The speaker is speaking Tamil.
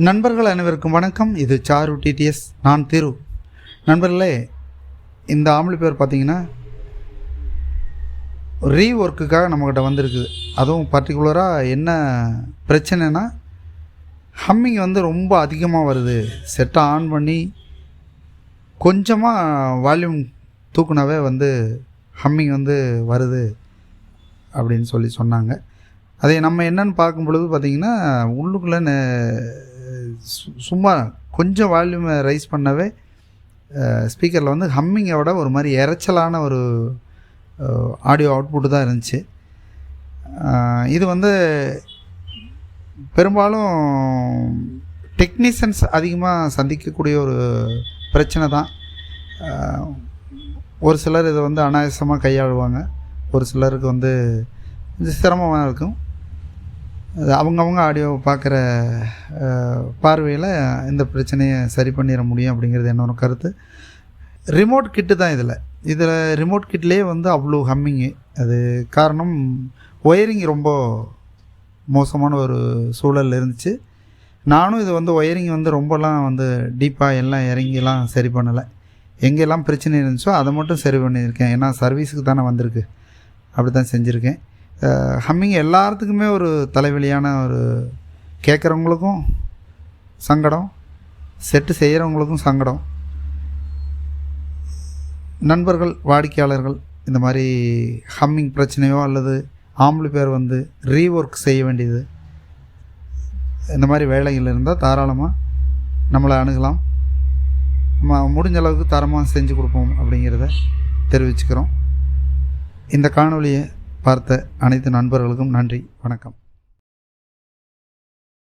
நண்பர்கள் அனைவருக்கும் வணக்கம். இது சாரு டிடிஎஸ், நான் திரு. நண்பர்களே, இந்த ஆம்பிளிஃபையர் பார்த்தீங்கன்னா ரீஒர்க்குக்காக நம்மக்கிட்ட வந்திருக்குது. அதுவும் பர்டிகுலராக என்ன பிரச்சனைனா, ஹம்மிங் ரொம்ப அதிகமாக வருது. செட்டை ஆன் பண்ணி கொஞ்சமாக வால்யூம் தூக்குனாவே ஹம்மிங் வருது அப்படின்னு சொன்னாங்க. அதை நம்ம என்னென்னு பார்க்கும் பொழுது பார்த்திங்கன்னா, உள்ளுக்குள்ளே சும்மா கொஞ்சம் வால்யூமை ரைஸ் பண்ணவே ஸ்பீக்கரில் ஹம்மிங்கை விட ஒரு மாதிரி இறைச்சலான ஒரு ஆடியோ அவுட்புட்டு தான் இருந்துச்சு. இது பெரும்பாலும் டெக்னீஷியன்ஸ் அதிகமாக சந்திக்கக்கூடிய ஒரு பிரச்சனை தான். ஒரு சிலர் இதை அனாயாசமாக கையாளுவாங்க, ஒரு சிலருக்கு கொஞ்சம் சிரமமாக இருக்கும். அவங்கவுங்க ஆடியோ பார்க்குற பார்வையில் இந்த பிரச்சனையை சரி பண்ணிட முடியும் அப்படிங்கிறது என்னோட கருத்து. ரிமோட் கிட்டு தான் இதில் ரிமோட் கிட்லேயே அவ்வளோ ஹம்மிங்கு. அது காரணம் ஒயரிங் ரொம்ப மோசமான ஒரு சூழல் இருந்துச்சு. நானும் இது ஒயரிங் ரொம்பலாம் டீப்பாக எல்லாம் இறங்கிலாம் சரி பண்ணலை. எங்கெல்லாம் பிரச்சனை இருந்துச்சோ அதை மட்டும் சரி பண்ணியிருக்கேன். ஏன்னா சர்வீஸுக்கு தானே வந்திருக்கு, அப்படி தான் செஞ்சுருக்கேன். ஹம்மிங் எல்லாத்துக்குமே ஒரு தலைவலியான ஒரு கேட்குறவங்களுக்கும் சங்கடம், செட்டு செய்கிறவங்களுக்கும் சங்கடம். நண்பர்கள், வாடிக்கையாளர்கள் இந்த மாதிரி ஹம்மிங் பிரச்சனையோ அல்லது ஆம்பிளிஃபையர் ரீஒர்க் செய்ய வேண்டியது, இந்த மாதிரி வேலைகள் இருந்தால் தாராளமாக நம்மளை அணுகலாம். நம்ம முடிஞ்ச அளவுக்கு தரமாக செஞ்சு கொடுப்போம் அப்படிங்கிறத தெரிவிச்சுக்கிறோம். இந்த காணொலியை பார்த்த அனைத்து நண்பர்களுக்கும் நன்றி, வணக்கம்.